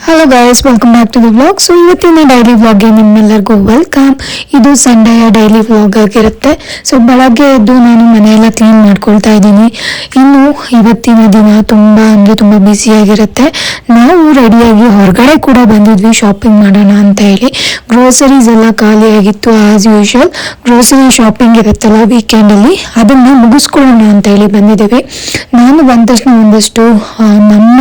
Hello guys, welcome back to the vlog. So ಇವತ್ತಿನ daily ವ್ಲಾಗ್ಗೆ ನಿಮ್ಮೆಲ್ಲರಿಗೂ ವೆಲ್ಕಮ್. ಇದು ಸಂಡೆಯ ಡೈಲಿ ವ್ಲಾಗ್ ಆಗಿರುತ್ತೆ. ಸೊ ಬೆಳಗ್ಗೆ ಎದ್ದು ನಾನು ಮನೆಯೆಲ್ಲ ಕ್ಲೀನ್ ಮಾಡ್ಕೊಳ್ತಾ ಇದ್ದೀನಿ. ಇನ್ನು ಇವತ್ತಿನ ದಿನ ತುಂಬ ಬ್ಯುಸಿಯಾಗಿರುತ್ತೆ. ನಾವು ರೆಡಿಯಾಗಿ ಹೊರಗಡೆ ಕೂಡ ಬಂದಿದ್ವಿ ಶಾಪಿಂಗ್ ಮಾಡೋಣ ಅಂತ ಹೇಳಿ. ಗ್ರೋಸರೀಸ್ ಎಲ್ಲ ಖಾಲಿಯಾಗಿತ್ತು. ಆಸ್ ಯೂಶುವಲ್ ಗ್ರೋಸರಿ ಶಾಪಿಂಗ್ ಇರುತ್ತಲ್ಲ ವೀಕೆಂಡಲ್ಲಿ, ಅದನ್ನು ಮುಗಿಸ್ಕೊಳ್ಳೋಣ ಅಂತ ಹೇಳಿ ಬಂದಿದ್ದೇವೆ. ನಾನು ಬಂದ ತಕ್ಷಣ ಒಂದಷ್ಟು ನಮ್ಮ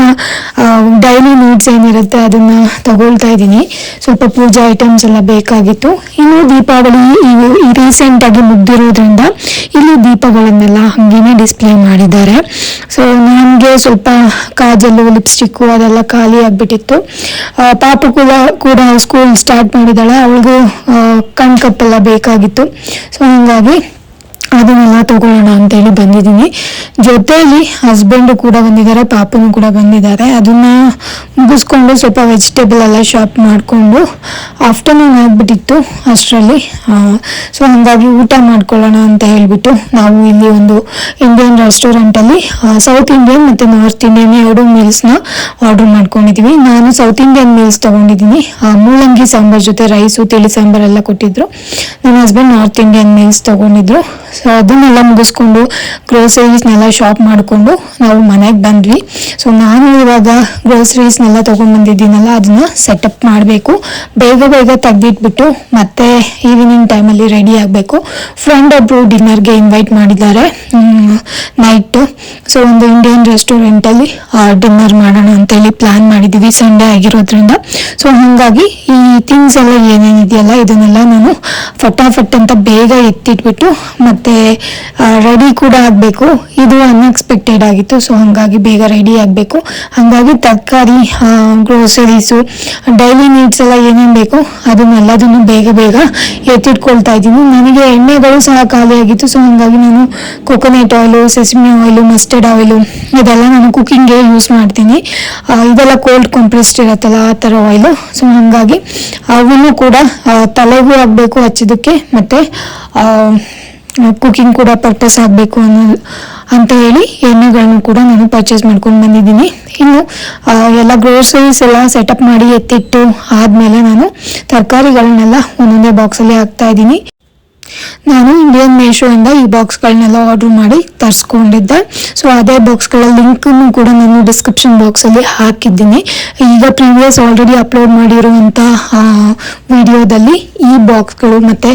ಡೈಲಿ ನೀಡ್ಸ್ ಏನಿರುತ್ತೆ ಅದನ್ನ ತಗೊಳ್ತಾ ಇದ್ದೀನಿ. ಸ್ವಲ್ಪ ಪೂಜಾ ಐಟಮ್ಸ್ ಎಲ್ಲ ಬೇಕಾಗಿತ್ತು. ಇನ್ನು ದೀಪಾವಳಿ ರೀಸೆಂಟ್ ಆಗಿ ಮುಗ್ದಿರೋದ್ರಿಂದ ಇಲ್ಲಿ ದೀಪಗಳನ್ನೆಲ್ಲ ಹಂಗೇನೆ ಡಿಸ್ಪ್ಲೇ ಮಾಡಿದ್ದಾರೆ. ಸೊ ನನಗೆ ಸ್ವಲ್ಪ ಕಾಜಲ್ಲು, ಲಿಪ್ಸ್ಟಿಕ್ಕು ಅದೆಲ್ಲ ಖಾಲಿ ಆಗ್ಬಿಟ್ಟಿತ್ತು. ಪಾಪು ಕೂಡ ಸ್ಕೂಲ್ ಸ್ಟಾರ್ಟ್ ಮಾಡಿದ್ದಾಳೆ, ಅವಳಿಗೂ ಕಣ್ಕಪ್ಪೆಲ್ಲ ಬೇಕಾಗಿತ್ತು. ಸೊ ಹಂಗಾಗಿ ಅದನ್ನೆಲ್ಲ ತಗೊಳ್ಳೋಣ ಅಂತೇಳಿ ಬಂದಿದ್ದೀನಿ. ಜೊತೆಯಲ್ಲಿ ಹಸ್ಬೆಂಡು ಕೂಡ ಬಂದಿದ್ದಾರೆ, ಪಾಪನು ಕೂಡ ಬಂದಿದ್ದಾರೆ. ಅದನ್ನ ಮುಗಿಸ್ಕೊಂಡು ಸ್ವಲ್ಪ ವೆಜಿಟೇಬಲ್ ಎಲ್ಲ ಶಾಪ್ ಮಾಡಿಕೊಂಡು ಆಫ್ಟರ್ನೂನ್ ಆಗಿಬಿಟ್ಟಿತ್ತು ಅಷ್ಟರಲ್ಲಿ. ಸೊ ಹಾಗಾಗಿ ಊಟ ಮಾಡ್ಕೊಳ್ಳೋಣ ಅಂತ ಹೇಳಿಬಿಟ್ಟು ನಾವು ಇಲ್ಲಿ ಒಂದು ಇಂಡಿಯನ್ ರೆಸ್ಟೋರೆಂಟಲ್ಲಿ ಸೌತ್ ಇಂಡಿಯನ್ ಮತ್ತು ನಾರ್ತ್ ಇಂಡಿಯನ್ ಎರಡು ಮೀಲ್ಸ್ನ ಆರ್ಡರ್ ಮಾಡ್ಕೊಂಡಿದ್ದೀವಿ. ನಾನು ಸೌತ್ ಇಂಡಿಯನ್ ಮೀಲ್ಸ್ ತೊಗೊಂಡಿದ್ದೀನಿ. ಮೂಲಂಗಿ ಸಾಂಬಾರ್ ಜೊತೆ ರೈಸು, ತಿಳಿ ಸಾಂಬಾರೆಲ್ಲ ಕೊಟ್ಟಿದ್ರು. ನನ್ನ ಹಸ್ಬೆಂಡ್ ನಾರ್ತ್ ಇಂಡಿಯನ್ ಮೀಲ್ಸ್ ತೊಗೊಂಡಿದ್ರು. ಸೊ ಅದನ್ನೆಲ್ಲ ಮುಗಿಸ್ಕೊಂಡು ಗ್ರೋಸರೀಸ್ನೆಲ್ಲ ಶಾಪ್ ಮಾಡಿಕೊಂಡು ನಾವು ಮನೆಗೆ ಬಂದ್ವಿ. ಸೊ ನಾನು ಇವಾಗ ಗ್ರೋಸರೀಸ್ನೆಲ್ಲ ತೊಗೊಂಡ್ಬಂದಿದ್ದೀನಲ್ಲ ಅದನ್ನ ಸೆಟಪ್ ಮಾಡಬೇಕು. ಬೇಗ ತೆಗೆದಿಟ್ಬಿಟ್ಟು ಮತ್ತೆ ಈವ್ನಿಂಗ್ ಟೈಮಲ್ಲಿ ರೆಡಿ ಆಗಬೇಕು. ಫ್ರೆಂಡ್ ಒಬ್ಬರು ಡಿನ್ನರ್ಗೆ ಇನ್ವೈಟ್ ಮಾಡಿದ್ದಾರೆ ನೈಟು. ಸೊ ಒಂದು ಇಂಡಿಯನ್ ರೆಸ್ಟೋರೆಂಟಲ್ಲಿ ಡಿನ್ನರ್ ಮಾಡೋಣ ಅಂತೇಳಿ ಪ್ಲ್ಯಾನ್ ಮಾಡಿದ್ದೀವಿ, ಸಂಡೇ ಆಗಿರೋದ್ರಿಂದ. ಸೊ ಹಾಗಾಗಿ ಈ ಥಿಂಗ್ಸ್ ಎಲ್ಲ ಏನೇನಿದೆಯಲ್ಲ ಇದನ್ನೆಲ್ಲ ನಾನು ಫಟಾಫಟ್ ಅಂತ ಬೇಗ ಎತ್ತಿಟ್ಬಿಟ್ಟು ಮತ್ತೆ ರೆಡಿ ಕೂಡ ಆಗಬೇಕು. ಇದು ಅನ್ಎಕ್ಸ್ಪೆಕ್ಟೆಡ್ ಆಗಿತ್ತು. ಸೊ ಹಾಗಾಗಿ ಬೇಗ ರೆಡಿ ಆಗಬೇಕು. ಹಾಗಾಗಿ ತರಕಾರಿ, ಗ್ರೋಸರೀಸು, ಡೈಲಿ ನೀಡ್ಸ್ ಎಲ್ಲ ಏನೇನು ಬೇಕು ಅದನ್ನೆಲ್ಲದನ್ನು ಬೇಗ ಎತ್ತಿಟ್ಕೊಳ್ತಾ ಇದ್ದೀನಿ. ನನಗೆ ಎಣ್ಣೆಗಳು ಸಹ ಖಾಲಿಯಾಗಿತ್ತು. ಸೊ ಹಾಗಾಗಿ ನಾನು coconut oil, sesame oil, mustard oil ಇದೆಲ್ಲ ನಾನು ಕುಕ್ಕಿಂಗ್ಗೆ ಯೂಸ್ ಮಾಡ್ತೀನಿ. ಇದೆಲ್ಲ ಕೋಲ್ಡ್ ಕಂಪ್ರೆಸ್ಡ್ ಇರುತ್ತಲ್ಲ ಆ ಥರ ಆಯಿಲು. ಸೊ ಹಾಗಾಗಿ ಅವನ್ನು ಕೂಡ ತಲೆಗೂ ಆಗಬೇಕು ಹಚ್ಚೋದಕ್ಕೆ, ಮತ್ತು ಕುಕಿಂಗ್ ಕೂಡ ಪರ್ಪಸ್ ಆಗಬೇಕು ಅಂತ ಹೇಳಿ ಎಣ್ಣೆಗಳನ್ನು ಕೂಡ ನಾನು ಪರ್ಚೇಸ್ ಮಾಡ್ಕೊಂಡು ಬಂದಿದ್ದೀನಿ. ಇನ್ನು ಎಲ್ಲ ಗ್ರೋಸರೀಸ್ ಎಲ್ಲ ಸೆಟಪ್ ಮಾಡಿ ಎತ್ತಿಟ್ಟು ಆದಮೇಲೆ ನಾನು ತರಕಾರಿಗಳನ್ನೆಲ್ಲ ಒಂದೊಂದೇ ಬಾಕ್ಸಲ್ಲಿ ಹಾಕ್ತಾ ಇದ್ದೀನಿ. ನಾನು ಇಂಡಿಯನ್ ಮೇಶೋಯಿಂದ ಈ ಬಾಕ್ಸ್ಗಳನ್ನೆಲ್ಲ ಆರ್ಡರ್ ಮಾಡಿ ತರಿಸ್ಕೊಂಡಿದ್ದೆ. ಸೊ ಅದೇ ಬಾಕ್ಸ್ಗಳ ಲಿಂಕನ್ನು ಕೂಡ ನಾನು ಡಿಸ್ಕ್ರಿಪ್ಷನ್ ಬಾಕ್ಸಲ್ಲಿ ಹಾಕಿದ್ದೀನಿ. ಈಗ ಪ್ರೀವಿಯಸ್ ಆಲ್ರೆಡಿ ಅಪ್ಲೋಡ್ ಮಾಡಿರುವಂಥ ವಿಡಿಯೋದಲ್ಲಿ ಈ ಬಾಕ್ಸ್ಗಳು ಮತ್ತು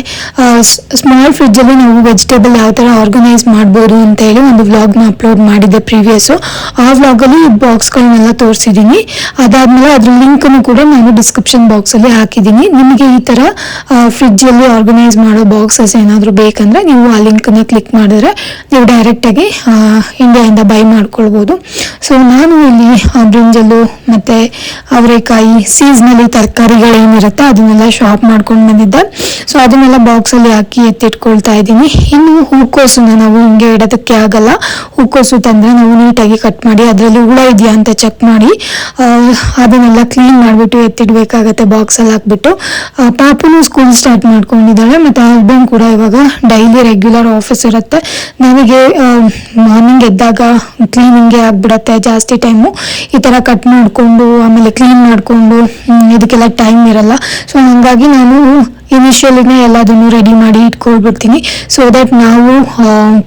ಸ್ಮಾಲ್ ಫ್ರಿಡ್ಜಲ್ಲಿ ನಾವು ವೆಜಿಟೇಬಲ್ ಯಾವ ಥರ ಆರ್ಗನೈಸ್ ಮಾಡ್ಬೋದು ಅಂತ ಹೇಳಿ ಒಂದು ವ್ಲಾಗ್ನ ಅಪ್ಲೋಡ್ ಮಾಡಿದ್ದೆ ಪ್ರೀವಿಯಸ್ಸು. ಆ ವ್ಲಾಗಲ್ಲಿ ಈ ಬಾಕ್ಸ್ಗಳನ್ನೆಲ್ಲ ತೋರಿಸಿದ್ದೀನಿ. ಅದಾದಮೇಲೆ ಅದ್ರ ಲಿಂಕನ್ನು ಕೂಡ ನಾನು ಡಿಸ್ಕ್ರಿಪ್ಷನ್ ಬಾಕ್ಸಲ್ಲಿ ಹಾಕಿದ್ದೀನಿ. ನಿಮಗೆ ಈ ಥರ ಫ್ರಿಡ್ಜಲ್ಲಿ ಆರ್ಗನೈಸ್ ಮಾಡೋ ಬಾಕ್ಸಸ್ ಏನಾದರೂ ಬೇಕಂದ್ರೆ ನೀವು ಆ ಲಿಂಕನ್ನ ಕ್ಲಿಕ್ ಮಾಡಿದ್ರೆ ನೀವು ಡೈರೆಕ್ಟಾಗಿ ಇಂಡಿಯಾದಿಂದ ಬೈ ಮಾಡ್ಕೊಳ್ಬೋದು. ಸೊ ನಾನು ಇಲ್ಲಿ ಬ್ರಿಂಜಲ್ಲು ಮತ್ತು ಅವರೆಕಾಯಿ, ಸೀಸನಲಿ ತರಕಾರಿಗಳೇನಿರುತ್ತೆ ಅದನ್ನೆಲ್ಲ ಶಾಪ್ ಮಾಡ್ಕೊಂಡು ಬಂದಿದ್ದೆ. ಸೊ ಅದನ್ನೆಲ್ಲ ಬಾಕ್ಸಲ್ಲಿ ಹಾಕಿ ಎತ್ತಿಟ್ಕೊಳ್ತಾ ಇದ್ದೀನಿ. ಇನ್ನು ಹೂಕೋಸನ್ನ ನಾವು ಹಿಂಗೆ ಇಡೋದಕ್ಕೆ ಆಗಲ್ಲ. ಹೂಕೋಸು ತಂದರೆ ನಾವು ನೀಟಾಗಿ ಕಟ್ ಮಾಡಿ ಅದರಲ್ಲಿ ಹುಳ ಇದೆಯಾ ಅಂತ ಚೆಕ್ ಮಾಡಿ ಅದನ್ನೆಲ್ಲ ಕ್ಲೀನ್ ಮಾಡಿಬಿಟ್ಟು ಎತ್ತಿಡ್ಬೇಕಾಗತ್ತೆ ಬಾಕ್ಸಲ್ಲಿ ಹಾಕ್ಬಿಟ್ಟು. ಪಾಪುನು ಸ್ಕೂಲ್ ಸ್ಟಾರ್ಟ್ ಮಾಡ್ಕೊಂಡಿದ್ದಾಳೆ, ಮತ್ತು ಹಸ್ಬೆಂಡ್ ಕೂಡ ಇವಾಗ ಡೈಲಿ ರೆಗ್ಯುಲರ್ ಆಫೀಸ್ ಇರುತ್ತೆ. ನನಗೆ ಮಾರ್ನಿಂಗ್ ಎದ್ದಾಗ ಕ್ಲೀನಿಂಗ್ಗೆ ಆಗಿಬಿಡತ್ತೆ ಜಾಸ್ತಿ ಟೈಮು. ಈ ಥರ ಕಟ್ ಮಾಡಿಕೊಂಡು ಆಮೇಲೆ ಕ್ಲೀನ್ ಮಾಡಿಕೊಂಡು ಇದಕ್ಕೆಲ್ಲ ಟೈಮ್ ಇರಲ್ಲ. ಸೊ ಹಾಗಾಗಿ ನಾನು ಇನಿಷಿಯಲಿನೇ ಎಲ್ಲದನ್ನು ರೆಡಿ ಮಾಡಿ ಇಟ್ಕೊಳ್ಬಿಡ್ತೀನಿ. ಸೊ ದಟ್ ನಾವು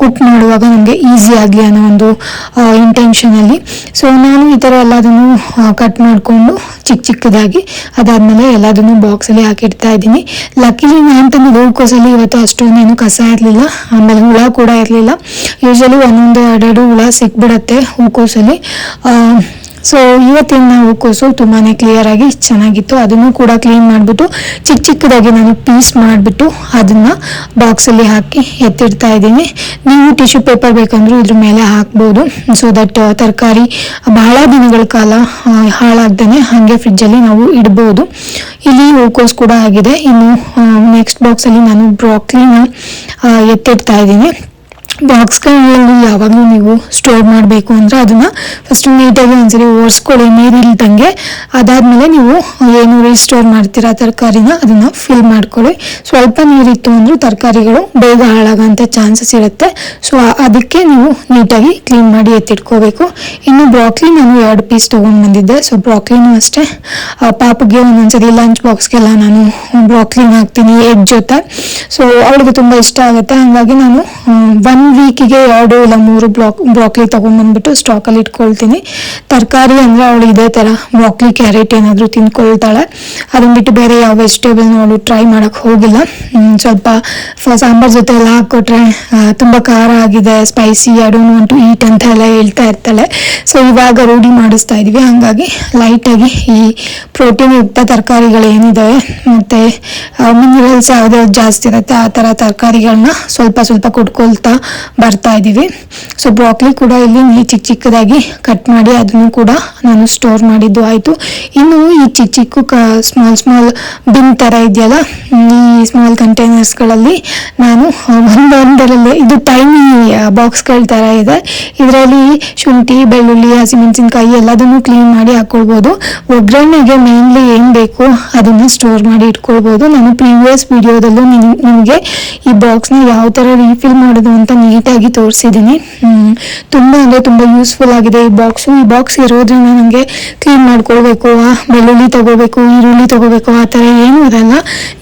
ಕುಕ್ ಮಾಡುವಾಗ ನಮಗೆ ಈಸಿ ಆಗಲಿ ಅನ್ನೋ ಒಂದು ಇಂಟೆನ್ಷನಲ್ಲಿ. ಸೊ ನಾನು ಈ ಥರ ಎಲ್ಲದನ್ನು ಕಟ್ ಮಾಡಿಕೊಂಡು ಚಿಕ್ಕದಾಗಿ ಅದಾದಮೇಲೆ ಎಲ್ಲದನ್ನು ಬಾಕ್ಸಲ್ಲಿ ಹಾಕಿಡ್ತಾ ಇದ್ದೀನಿ. ಲಕ್ಕಿಲಿ ನಾನು ತಂದಿದ್ದು ಹೂಕೋಸಲ್ಲಿ ಇವತ್ತು ಅಷ್ಟೊಂದೇನು ಕಸ ಇರಲಿಲ್ಲ, ಆಮೇಲೆ ಹುಳ ಕೂಡ ಇರಲಿಲ್ಲ. ಯೂಶಲಿ ಒಂದೊಂದು ಎರಡೆರಡು ಹುಳ ಸಿಕ್ಬಿಡತ್ತೆ ಹೂಕೋಸಲ್ಲಿ. ಸೊ ಇವತ್ತಿನ ಹೂಕೋಸು ತುಂಬಾ ಕ್ಲಿಯರ್ ಆಗಿ ಚೆನ್ನಾಗಿತ್ತು. ಅದನ್ನು ಕೂಡ ಕ್ಲೀನ್ ಮಾಡಿಬಿಟ್ಟು ಚಿಕ್ಕದಾಗಿ ನಾನು ಪೀಸ್ ಮಾಡಿಬಿಟ್ಟು ಅದನ್ನು ಬಾಕ್ಸಲ್ಲಿ ಹಾಕಿ ಎತ್ತಿಡ್ತಾ ಇದ್ದೀನಿ. ನೀವು ಟಿಶ್ಯೂ ಪೇಪರ್ ಬೇಕಂದ್ರೂ ಇದ್ರ ಮೇಲೆ ಹಾಕ್ಬೋದು. ಸೊ ದಟ್ ತರಕಾರಿ ಬಹಳ ದಿನಗಳ ಕಾಲ ಹಾಳಾಗ್ದೇ ಹಾಗೆ ಫ್ರಿಡ್ಜಲ್ಲಿ ನಾವು ಇಡ್ಬೋದು. ಇಲ್ಲಿ ಹೂಕೋಸು ಕೂಡ ಆಗಿದೆ. ಇನ್ನು ನೆಕ್ಸ್ಟ್ ಬಾಕ್ಸಲ್ಲಿ ನಾನು ಬ್ರಾಕ್ಲಿನ ಎತ್ತಿಡ್ತಾ ಇದ್ದೀನಿ. ಬಾಕ್ಸ್ಗಳಲ್ಲಿ ಯಾವಾಗಲೂ ನೀವು ಸ್ಟೋರ್ ಮಾಡಬೇಕು ಅಂದರೆ ಅದನ್ನು ಫಸ್ಟ್ ನೀಟಾಗಿ ಒಂದ್ಸರಿ ಒರೆಸ್ಕೊಳ್ಳಿ ನೀರಿಲ್ದಂಗೆ. ಅದಾದಮೇಲೆ ನೀವು ಏನು ರೀಸ್ಟೋರ್ ಮಾಡ್ತೀರಾ ತರಕಾರಿನ ಅದನ್ನು ಫಿಲ್ ಮಾಡ್ಕೊಳ್ಳಿ. ಸ್ವಲ್ಪ ನೀರಿತ್ತು ಅಂದರೂ ತರಕಾರಿಗಳು ಬೇಗ ಹಾಳಾಗೋಂಥ ಚಾನ್ಸಸ್ ಇರುತ್ತೆ. ಸೊ ಅದಕ್ಕೆ ನೀವು ನೀಟಾಗಿ ಕ್ಲೀನ್ ಮಾಡಿ ಎತ್ತಿಟ್ಕೋಬೇಕು. ಇನ್ನು ಬ್ರಾಕ್ಲಿ ನಾನು 2 ಪೀಸ್ ತೊಗೊಂಡು ಬಂದಿದ್ದೆ. ಸೊ ಬ್ರಾಕ್ಲಿನೂ ಅಷ್ಟೇ ಪಾಪಗೆ ಒಂದೊಂದ್ಸರಿ ಲಂಚ್ ಬಾಕ್ಸ್ಗೆಲ್ಲ ನಾನು ಬ್ರಾಕ್ಲಿನ ಹಾಕ್ತೀನಿ ಎಗ್ ಜೊತೆ. ಸೊ ಅವಳಿಗೆ ತುಂಬ ಇಷ್ಟ ಆಗುತ್ತೆ. ಹಾಗಾಗಿ ನಾನು 1 ವೀಕಿಗೆ 2 ಇಲ್ಲ 3 ಬ್ರಾಕ್ಲಿ ತೊಗೊಂಡ್ಬಂದ್ಬಿಟ್ಟು ಸ್ಟಾಕಲ್ಲಿ ಇಟ್ಕೊಳ್ತೀನಿ. ತರಕಾರಿ ಅಂದರೆ ಅವಳು ಇದೇ ಥರ ಬ್ರಾಕ್ಲಿ ಕ್ಯಾರೆಟ್ ಏನಾದರೂ ತಿಂದ್ಕೊಳ್ತಾಳೆ. ಅದನ್ನ ಬಿಟ್ಟು ಬೇರೆ ಯಾವ ವೆಜಿಟೇಬಲ್ನ ಅವಳು ಟ್ರೈ ಮಾಡೋಕ್ಕೆ ಹೋಗಿಲ್ಲ. ಸ್ವಲ್ಪ ಸಾಂಬಾರ್ ಜೊತೆ ಎಲ್ಲ ಹಾಕ್ಕೊಟ್ರೆ ತುಂಬ ಖಾರ ಆಗಿದೆ, spicy, I don't want to eat ಅಂತ ಎಲ್ಲ ಹೇಳ್ತಾ ಇರ್ತಾಳೆ. ಸೊ ಇವಾಗ ರೂಢಿ ಮಾಡಿಸ್ತಾ ಇದ್ವಿ. ಹಾಗಾಗಿ ಲೈಟಾಗಿ ಈ ಪ್ರೋಟೀನ್ ಯುಕ್ತ ತರಕಾರಿಗಳು ಏನಿದ್ದಾವೆ ಮತ್ತು ಮಿನರಲ್ಸ್ ಯಾವುದೇ ಜಾಸ್ತಿ ಇರುತ್ತೆ ಆ ಥರ ತರಕಾರಿಗಳನ್ನ ಸ್ವಲ್ಪ ಸ್ವಲ್ಪ ಕೊಟ್ಕೊಳ್ತಾ ಬರ್ತಾ ಇದ್ದೀವಿ. ಸೊ ಬ್ರಾಕ್ಲಿ ಕೂಡ ಇಲ್ಲಿ ಚಿಕ್ಕ ಚಿಕ್ಕದಾಗಿ ಕಟ್ ಮಾಡಿ ಅದನ್ನು ಕೂಡ ನಾನು ಸ್ಟೋರ್ ಮಾಡಿದ್ದು ಆಯಿತು. ಇನ್ನು ಈ ಚಿಕ್ಕ ಸ್ಮಾಲ್ ಬಿನ್ ಥರ ಇದೆಯಲ್ಲ, ಈ ಸ್ಮಾಲ್ ಕಂಟೈನರ್ಸ್ಗಳಲ್ಲಿ ನಾನು ಒಂದೊಂದರಲ್ಲಿ ಇದು ಟೈನಿ ಬಾಕ್ಸ್ಗಳ ಥರ ಇದೆ. ಇದರಲ್ಲಿ ಶುಂಠಿ, ಬೆಳ್ಳುಳ್ಳಿ, ಹಸಿಮೆಣಸಿನ್ಕಾಯಿ ಎಲ್ಲದನ್ನು ಕ್ಲೀನ್ ಮಾಡಿ ಹಾಕ್ಕೊಳ್ಬೋದು. ಒಗ್ಗರಣೆಗೆ ಮೇನ್ಲಿ ಏನು ಬೇಕು ಅದನ್ನು ಸ್ಟೋರ್ ಮಾಡಿ ಇಟ್ಕೊಳ್ಬೋದು. ನಾನು ಪ್ರೀವಿಯಸ್ ವಿಡಿಯೋದಲ್ಲೂ ನಿಮಗೆ ಈ ಬಾಕ್ಸ್ನ ಯಾವ ಥರ ರೀಫಿಲ್ ಮಾಡೋದು ಅಂತ ನೀಟಾಗಿ ತೋರಿಸಿದ್ದೀನಿ. ತುಂಬ ಅಂದರೆ ತುಂಬ ಯೂಸ್ಫುಲ್ ಆಗಿದೆ ಈ ಬಾಕ್ಸು. ಈ ಬಾಕ್ಸ್ ಇರೋದ್ರಿಂದ ನನಗೆ ಕ್ಲೀನ್ ಮಾಡ್ಕೊಳ್ಬೇಕು, ಬೆಳ್ಳುಳ್ಳಿ ತಗೋಬೇಕು, ಈರುಳ್ಳಿ ತಗೋಬೇಕು ಆ ಥರ ಏನೂ ಇರಲ್ಲ.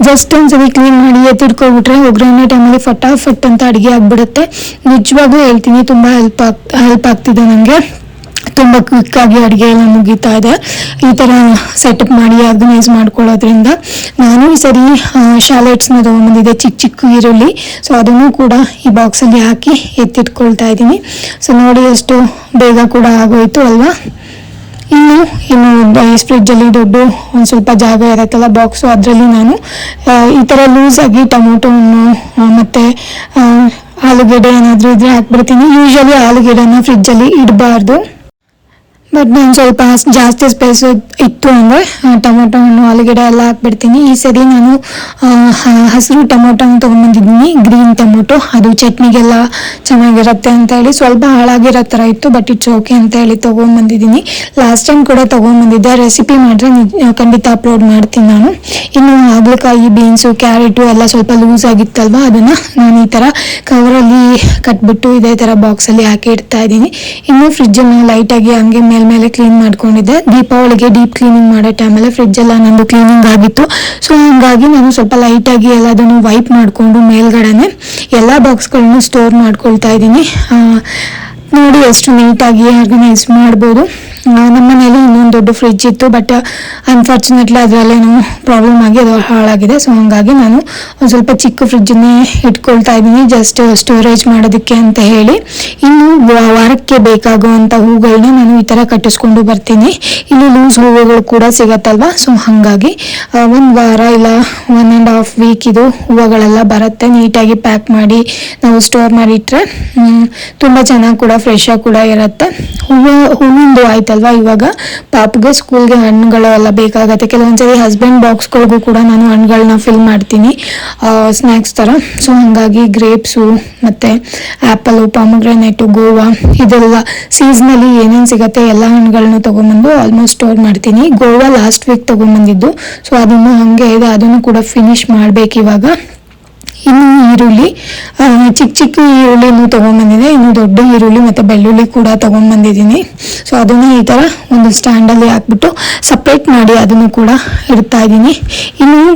ಜಸ್ಟ್ ಒಂದ್ಸರಿ ಕ್ಲೀನ್ ಮಾಡಿ ಎತ್ತಿಟ್ಕೊಬಿಟ್ರೆ ಒಗ್ಗರಣೆ ಟೈಮಲ್ಲಿ ಫಟಾಫಟ್ ಅಂತ ಅಡುಗೆ ಆಗಿಬಿಡುತ್ತೆ. ನಿಜವಾಗ್ಲೂ ಹೇಳ್ತೀನಿ, ತುಂಬ ಹೆಲ್ಪ್ ಆಗ್ತಿದೆ ನನಗೆ. ತುಂಬ ಕ್ವಿಕ್ಕಾಗಿ ಅಡುಗೆ ಎಲ್ಲ ಮುಗೀತಾ ಇದೆ ಈ ಥರ ಸೆಟಪ್ ಮಾಡಿ ಆರ್ಗನೈಸ್ ಮಾಡ್ಕೊಳ್ಳೋದ್ರಿಂದ. ನಾನು ಈ ಸರಿ ಶಾಲೆಟ್ಸ್ನ ತೊಗೊಂಡ್ಬಂದಿದ್ದೆ, ಚಿಕ್ಕ ಈರುಳ್ಳಿ. ಸೊ ಅದನ್ನು ಕೂಡ ಈ ಬಾಕ್ಸಲ್ಲಿ ಹಾಕಿ ಎತ್ತಿಟ್ಕೊಳ್ತಾ ಇದ್ದೀನಿ. ಸೊ ನೋಡಿ ಎಷ್ಟು ಬೇಗ ಕೂಡ ಆಗೋಯ್ತು ಅಲ್ವಾ. ಇನ್ನು ಐಸ್ ಫ್ರಿಡ್ಜಲ್ಲಿ ದೊಡ್ಡ ಒಂದು ಸ್ವಲ್ಪ ಜಾಗ ಇರುತ್ತಲ್ಲ ಬಾಕ್ಸು, ಅದರಲ್ಲಿ ನಾನು ಈ ಥರ ಲೂಸಾಗಿ ಟೊಮೊಟೊ ಹಣ್ಣು ಮತ್ತು ಆಲೂಗೆಡ್ಡೆ ಏನಾದರೂ ಇದ್ರೆ ಹಾಕ್ಬಿಡ್ತೀನಿ. ಯೂಶಲಿ ಆಲೂಗೆಡ್ಡೆನ ಫ್ರಿಡ್ಜಲ್ಲಿ ಇಡಬಾರ್ದು. ಬಟ್ ನಾನು ಸ್ವಲ್ಪ ಜಾಸ್ತಿ ಸ್ಪೇಸ್ ಇತ್ತು ಅಂದರೆ ಟೊಮೊಟೊ ಹಣ್ಣು, ಆಲೂಗೆಡ್ಡೆ ಎಲ್ಲ ಹಾಕ್ಬಿಡ್ತೀನಿ. ಈ ಸರಿ ನಾನು ಹಸಿರು ಟೊಮೊಟೊ ತೊಗೊಂಬಂದಿದ್ದೀನಿ, ಗ್ರೀನ್ ಟೊಮೊಟೊ. ಅದು ಚಟ್ನಿಗೆಲ್ಲ ಚೆನ್ನಾಗಿರುತ್ತೆ ಅಂತ ಹೇಳಿ ಸ್ವಲ್ಪ ಹಾಳಾಗಿರೋ ಥರ ಇತ್ತು, ಬಟ್ ಇಟ್ಸ್ ಓಕೆ ಅಂತ ಹೇಳಿ ತೊಗೊಂಬಂದಿದ್ದೀನಿ. ಲಾಸ್ಟ್ ಟೈಮ್ ಕೂಡ ತೊಗೊಂಬಂದಿದ್ದೆ. ರೆಸಿಪಿ ಮಾಡಿದ್ರೆ ಖಂಡಿತ ಅಪ್ಲೋಡ್ ಮಾಡ್ತೀನಿ ನಾನು. ಇನ್ನು ಹಾಗಲಕಾಯಿ, ಬೀನ್ಸು, ಕ್ಯಾರೆಟು ಎಲ್ಲ ಸ್ವಲ್ಪ ಲೂಸ್ ಆಗಿತ್ತಲ್ವ, ಅದನ್ನು ನಾನು ಈ ಥರ ಕವರಲ್ಲಿ ಕಟ್ಬಿಟ್ಟು ಇದೇ ಥರ ಬಾಕ್ಸಲ್ಲಿ ಹಾಕಿ ಇಡ್ತಾ ಇದ್ದೀನಿ. ಇನ್ನು ಫ್ರಿಜ್ಜನ್ನು ಲೈಟಾಗಿ ಹಂಗೆ ಮೇಲೆ ಕ್ಲೀನ್ ಮಾಡ್ಕೊಂಡಿದ್ದೆ. ದೀಪಾವಳಿಗೆ ಡೀಪ್ ಕ್ಲೀನಿಂಗ್ ಮಾಡೋ ಟೈಮಲ್ಲಿ ಫ್ರಿಡ್ಜ್ ಎಲ್ಲ ನಂದು ಕ್ಲೀನಿಂಗ್ ಆಗಿತ್ತು. ಸೊ ಹಾಗಾಗಿ ನಾನು ಸ್ವಲ್ಪ ಲೈಟಾಗಿ ಎಲ್ಲದನ್ನು ವೈಪ್ ಮಾಡಿಕೊಂಡು ಮೇಲ್ಗಡೆನೆ ಎಲ್ಲ ಬಾಕ್ಸ್ಗಳನ್ನು ಸ್ಟೋರ್ ಮಾಡ್ಕೊಳ್ತಾ ಇದ್ದೀನಿ. ನೋಡಿ ಎಷ್ಟು ನೀಟಾಗಿ ಆರ್ಗನೈಸ್ ಮಾಡ್ಬೋದು. ನಮ್ಮ ಮನೇಲಿ ಇನ್ನೊಂದು ದೊಡ್ಡ ಫ್ರಿಡ್ಜ್ ಇತ್ತು, ಬಟ್ ಅನ್ಫಾರ್ಚುನೇಟ್ಲಿ ಅದರಲ್ಲೇನೋ ಪ್ರಾಬ್ಲಮ್ ಆಗಿ ಅದು ಹಾಳಾಗಿದೆ. ಸೊ ಹಾಗಾಗಿ ನಾನು ಒಂದು ಸ್ವಲ್ಪ ಚಿಕ್ಕ ಫ್ರಿಡ್ಜನ್ನೇ ಇಟ್ಕೊಳ್ತಾ ಇದ್ದೀನಿ, ಜಸ್ಟ್ ಸ್ಟೋರೇಜ್ ಮಾಡೋದಕ್ಕೆ ಅಂತ ಹೇಳಿ. ಇನ್ನು ವಾರಕ್ಕೆ ಬೇಕಾಗುವಂಥ ಹೂಗಳನ್ನ ನಾನು ಈ ಥರ ಕಟ್ಟಿಸ್ಕೊಂಡು ಬರ್ತೀನಿ. ಇಲ್ಲಿ ಲೂಸ್ ಹೂವುಗಳು ಕೂಡ ಸಿಗತ್ತಲ್ವ, ಸೊ ಹಾಗಾಗಿ 1 ವಾರ ಇಲ್ಲ 1.5 ವೀಕ್ ಇದು ಹೂವುಗಳೆಲ್ಲ ಬರುತ್ತೆ. ನೀಟಾಗಿ ಪ್ಯಾಕ್ ಮಾಡಿ ನಾವು ಸ್ಟೋರ್ ಮಾಡಿಟ್ರೆ ತುಂಬ ಚೆನ್ನಾಗಿ ಕೂಡ ಫ್ರೆಶ್ ಆಗಿ ಕೂಡ ಇರುತ್ತೆ. ಹೂವಿಂದು ಆಯ್ತಲ್ವಾ, ಇವಾಗ ಪಾಪಗೆ ಸ್ಕೂಲ್ಗೆ ಹಣ್ಣುಗಳು ಎಲ್ಲ ಬೇಕಾಗತ್ತೆ. ಕೆಲವೊಂದ್ಸರಿ ಹಸ್ಬೆಂಡ್ ಬಾಕ್ಸ್ಗಳಿಗೂ ಕೂಡ ನಾನು ಹಣ್ಣುಗಳನ್ನ ಫಿಲ್ ಮಾಡ್ತೀನಿ ಸ್ನ್ಯಾಕ್ಸ್ ಥರ. ಸೊ ಹಾಗಾಗಿ ಗ್ರೇಪ್ಸು ಮತ್ತು ಆ್ಯಪಲು, ಪಾಮಗ್ರಾನೇಟು, ಗೋವಾ ಇದೆಲ್ಲ ಸೀಸನಲ್ಲಿ ಏನೇನು ಸಿಗುತ್ತೆ ಎಲ್ಲ ಹಣ್ಣುಗಳನ್ನ ತೊಗೊಂಬಂದು ಆಲ್ಮೋಸ್ಟ್ ಸ್ಟೋರ್ ಮಾಡ್ತೀನಿ. ಗೋವಾ ಲಾಸ್ಟ್ ವೀಕ್ ತೊಗೊಂಬಂದಿದ್ದು, ಸೊ ಅದನ್ನು ಹಾಗೆ ಇದೆ, ಅದನ್ನು ಕೂಡ ಫಿನಿಶ್ ಮಾಡಬೇಕು ಇವಾಗ. ಇನ್ನು ಈರುಳ್ಳಿ, ಚಿಕ್ಕ ಈರುಳ್ಳಿನೂ ತೊಗೊಂಡ್ಬಂದಿದೆ. ಇನ್ನು ದೊಡ್ಡ ಈರುಳ್ಳಿ ಮತ್ತು ಬೆಳ್ಳುಳ್ಳಿ ಕೂಡ ತೊಗೊಂಡ್ಬಂದಿದ್ದೀನಿ. ಸೊ ಅದನ್ನು ಈ ಥರ ಒಂದು ಸ್ಟ್ಯಾಂಡಲ್ಲಿ ಹಾಕ್ಬಿಟ್ಟು ಸಪ್ರೇಟ್ ಮಾಡಿ ಅದನ್ನು ಕೂಡ ಇಡ್ತಾ ಇದ್ದೀನಿ. ಇನ್ನು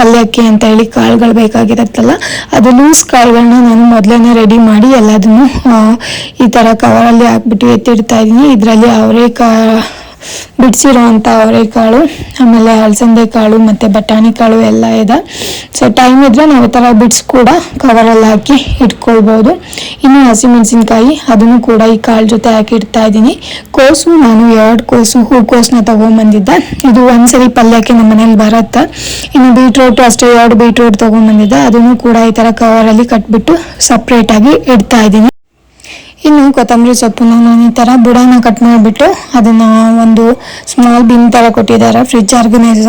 ಪಲ್ಯಕ್ಕೆ ಅಂತ ಹೇಳಿ ಕಾಳುಗಳು ಬೇಕಾಗಿರುತ್ತಲ್ಲ, ಅದು ಲೂಸ್ ಕಾಳುಗಳನ್ನ ನಾನು ಮೊದಲೇ ರೆಡಿ ಮಾಡಿ ಎಲ್ಲದನ್ನು ಈ ಥರ ಕವರಲ್ಲಿ ಹಾಕ್ಬಿಟ್ಟು ಎತ್ತಿಡ್ತಾ ಇದ್ದೀನಿ. ಇದರಲ್ಲಿ ಬಿಡಿಸಿರೋವಂಥ ಅವರೆಕಾಳು, ಆಮೇಲೆ ಅಲಸಂದೆ ಕಾಳು ಮತ್ತು ಬಟಾಣಿ ಕಾಳು ಎಲ್ಲ ಇದೆ. ಸೊ ಟೈಮ್ ಇದ್ದರೆ ನಾವು ಈ ಥರ ಬಿಡ್ಸ್ ಕೂಡ ಕವರಲ್ಲಿ ಹಾಕಿ ಇಟ್ಕೊಳ್ಬೋದು. ಇನ್ನು ಹಸಿಮೆಣಸಿನ್ಕಾಯಿ ಅದನ್ನು ಕೂಡ ಈ ಕಾಳು ಜೊತೆ ಹಾಕಿ ಇಡ್ತಾ ಇದ್ದೀನಿ. ಕೋಸು ನಾನು 2 ಹೂಕೋಸನ್ನ ತೊಗೊಂಬಂದಿದ್ದೆ. ಇದು ಒಂದ್ಸರಿ ಪಲ್ಯಕ್ಕೆ ನಮ್ಮ ಮನೇಲಿ ಬರುತ್ತೆ. ಇನ್ನು ಬೀಟ್ರೋಟು ಅಷ್ಟೇ 2 ಬೀಟ್ರೋಟ್ ತೊಗೊಂಬಂದಿದ್ದೆ. ಅದನ್ನು ಕೂಡ ಈ ಥರ ಕವರಲ್ಲಿ ಕಟ್ಬಿಟ್ಟು ಸಪ್ರೇಟಾಗಿ ಇಡ್ತಾ ಇದ್ದೀನಿ. ಇನ್ನು ಕೊತ್ತಂಬರಿ ಸೊಪ್ಪು ನಾನು ಈ ಥರ ಬುಡನ ಕಟ್ ಮಾಡಿಬಿಟ್ಟು ಅದನ್ನು ಒಂದು ಸ್ಮಾಲ್ ಸ್ಮಾಲ್ ಬಿನ್ ಥರ ಕೊಟ್ಟಿದ್ದಾರೆ ಫ್ರಿಜ್ ಆರ್ಗನೈಸ್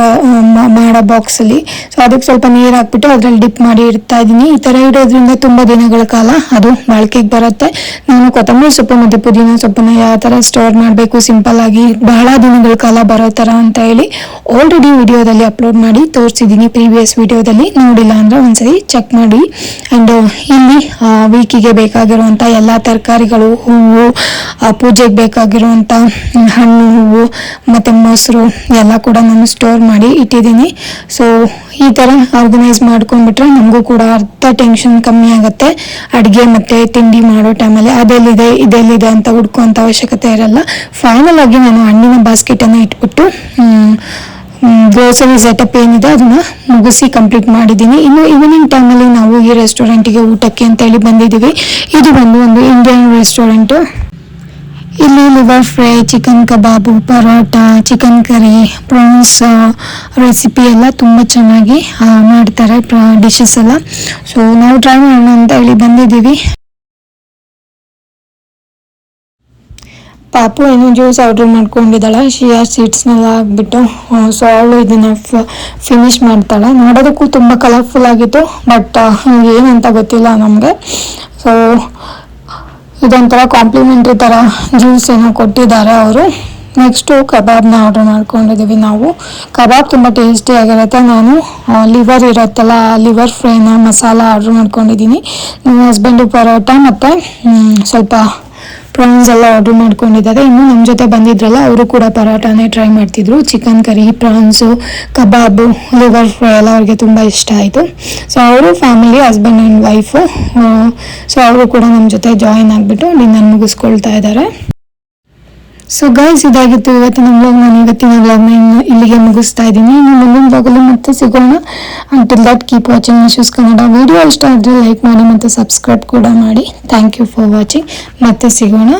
ಮಾಡೋ ಬಾಕ್ಸಲ್ಲಿ. ಸೊ ಅದಕ್ಕೆ ಸ್ವಲ್ಪ ನೀರು ಹಾಕ್ಬಿಟ್ಟು ಅದರಲ್ಲಿ ಡಿಪ್ ಮಾಡಿ ಇಡ್ತಾ ಇದ್ದೀನಿ. ಈ ಥರ ಇಡೋದ್ರಿಂದ ತುಂಬ ದಿನಗಳ ಕಾಲ ಅದು ಬಾಳಿಕೆಗೆ ಬರುತ್ತೆ. ನಾನು ಕೊತ್ತಂಬರಿ ಸೊಪ್ಪು ಮತ್ತು ಪುದೀನ ಸೊಪ್ಪನ್ನ ಯಾವ ಥರ ಸ್ಟೋರ್ ಮಾಡಬೇಕು ಸಿಂಪಲ್ ಆಗಿ ಬಹಳ ದಿನಗಳ ಕಾಲ ಬರೋ ಥರ ಅಂತ ಹೇಳಿ ಆಲ್ರೆಡಿ ವಿಡಿಯೋದಲ್ಲಿ ಅಪ್ಲೋಡ್ ಮಾಡಿ ತೋರಿಸಿದ್ದೀನಿ. ಪ್ರೀವಿಯಸ್ ವಿಡಿಯೋದಲ್ಲಿ ನೋಡಿಲ್ಲ ಅಂದರೆ ಒಂದ್ಸರಿ ಚೆಕ್ ಮಾಡಿ. ಆ್ಯಂಡ್ ಇಲ್ಲಿ ವೀಕಿಗೆ ಬೇಕಾಗಿರುವಂಥ ಎಲ್ಲ ತರಕಾರಿಗಳು, ಹೂವು, ಪೂಜೆಗೆ ಬೇಕಾಗಿರುವಂಥ ಹಣ್ಣು, ಹೂವು ಮತ್ತು ಮೊಸರು ಎಲ್ಲ ಕೂಡ ನಾನು ಸ್ಟೋರ್ ಮಾಡಿ ಇಟ್ಟಿದ್ದೀನಿ. ಸೊ ಈ ಥರ ಆರ್ಗನೈಸ್ ಮಾಡ್ಕೊಂಡ್ಬಿಟ್ರೆ ನಮಗೂ ಕೂಡ ಅರ್ಧ ಟೆನ್ಷನ್ ಕಮ್ಮಿ ಆಗುತ್ತೆ. ಅಡುಗೆ ಮತ್ತು ತಿಂಡಿ ಮಾಡೋ ಟೈಮಲ್ಲಿ ಅದೆಲ್ಲಿದೆ ಇದೆಲ್ಲಿದೆ ಅಂತ ಹುಡ್ಕೋಂಥ ಅವಶ್ಯಕತೆ ಇರಲ್ಲ. ಫೈನಲ್ ಆಗಿ ನಾನು ಹಣ್ಣಿನ ಬಾಸ್ಕೆಟನ್ನು ಇಟ್ಬಿಟ್ಟು ಗ್ರೋಸರಿ ಸೆಟಪ್ ಏನಿದೆ ಅದನ್ನ ಮುಗಿಸಿ ಕಂಪ್ಲೀಟ್ ಮಾಡಿದ್ದೀನಿ. ಇನ್ನು ಈವ್ನಿಂಗ್ ಟೈಮಲ್ಲಿ ನಾವು ಈ ರೆಸ್ಟೋರೆಂಟಿಗೆ ಊಟಕ್ಕೆ ಅಂತೇಳಿ ಬಂದಿದ್ದೀವಿ. ಇದು ಒಂದು ಇಂಡಿಯನ್ ರೆಸ್ಟೋರೆಂಟು. ಇಲ್ಲಿ liver fry, chicken kebab, parotta, chicken curry, prawns recipe ಎಲ್ಲ ತುಂಬ ಚೆನ್ನಾಗಿ ಮಾಡ್ತಾರೆ ಡಿಶಸ್ ಎಲ್ಲ. ಸೊ ನಾವು ಟ್ರೈ ಮಾಡೋಣ ಅಂತ ಹೇಳಿ ಬಂದಿದ್ದೀವಿ. ಪಾಪು ಏನೋ ಜ್ಯೂಸ್ ಆರ್ಡರ್ ಮಾಡ್ಕೊಂಡಿದ್ದಾಳೆ, ಶಿಯಾ ಸೀಡ್ಸ್ನೆಲ್ಲ ಹಾಕ್ಬಿಟ್ಟು. ಸೊ ಅವಳು ಇದನ್ನು ಫಿನಿಶ್ ಮಾಡ್ತಾಳೆ. ನೋಡೋದಕ್ಕೂ ತುಂಬ ಕಲರ್ಫುಲ್ ಆಗಿತ್ತು, ಬಟ್ ಏನಂತ ಗೊತ್ತಿಲ್ಲ ನಮಗೆ. ಸೊ ಇದೊಂಥರ ಕಾಂಪ್ಲಿಮೆಂಟ್ರಿ ಥರ ಜ್ಯೂಸ್ ಏನೋ ಕೊಟ್ಟಿದ್ದಾರೆ ಅವರು. ನೆಕ್ಸ್ಟು ಕಬಾಬ್ನ ಆರ್ಡರ್ ಮಾಡ್ಕೊಂಡಿದ್ದೀವಿ ನಾವು. ಕಬಾಬ್ ತುಂಬ ಟೇಸ್ಟಿಯಾಗಿರುತ್ತೆ. ನಾನು ಲಿವರ್ ಇರುತ್ತಲ್ಲ, ಲಿವರ್ ಫ್ರೈನ ಮಸಾಲ ಆರ್ಡರ್ ಮಾಡ್ಕೊಂಡಿದ್ದೀನಿ. ನನ್ನ ಹಸ್ಬೆಂಡು ಪರೋಟ ಮತ್ತು ಸ್ವಲ್ಪ ಪ್ರಾನ್ಸ್ ಎಲ್ಲ ಆರ್ಡರ್ ಮಾಡ್ಕೊಂಡಿದ್ದಾರೆ. ಇನ್ನು ನಮ್ಮ ಜೊತೆ ಬಂದಿದ್ರಲ್ಲ ಅವರು ಕೂಡ ಪರೋಟಾನೇ ಟ್ರೈ ಮಾಡ್ತಿದ್ರು. ಚಿಕನ್ ಕರಿ, ಪ್ರಾನ್ಸು, ಕಬಾಬು, ಲಿವರ್ ಫ್ರೈ ಎಲ್ಲ ಅವ್ರಿಗೆ ತುಂಬ ಇಷ್ಟ ಆಯಿತು. ಸೊ ಅವರು family, husband and wife. So ಅವರು ಕೂಡ ನಮ್ಮ ಜೊತೆ ಜಾಯಿನ್ ಆಗಿಬಿಟ್ಟು ಡಿನ್ನರ್ ಮುಗಿಸ್ಕೊಳ್ತಾ ಇದ್ದಾರೆ. ಸೊ ಗೈಸ್, ಇದಾಗಿತ್ತು ಇವತ್ತಿನ ವ್ಲಾಗ್. ನಾನು ಇವತ್ತಿನ ವ್ಲಾಗ್ನ ಇಲ್ಲಿಗೆ ಮುಗಿಸ್ತಾ ಇದ್ದೀನಿ. ಇನ್ನು ಮುಂದಿನ ವ್ಲಾಗಲ್ಲಿ ಮತ್ತೆ ಸಿಗೋಣ. Until that keep watching Nishu's Kannada. Video ಇಷ್ಟ ಆದರೆ ಲೈಕ್ ಮಾಡಿ ಮತ್ತು ಸಬ್ಸ್ಕ್ರೈಬ್ ಕೂಡ ಮಾಡಿ. Thank you for watching. ಮತ್ತೆ ಸಿಗೋಣ.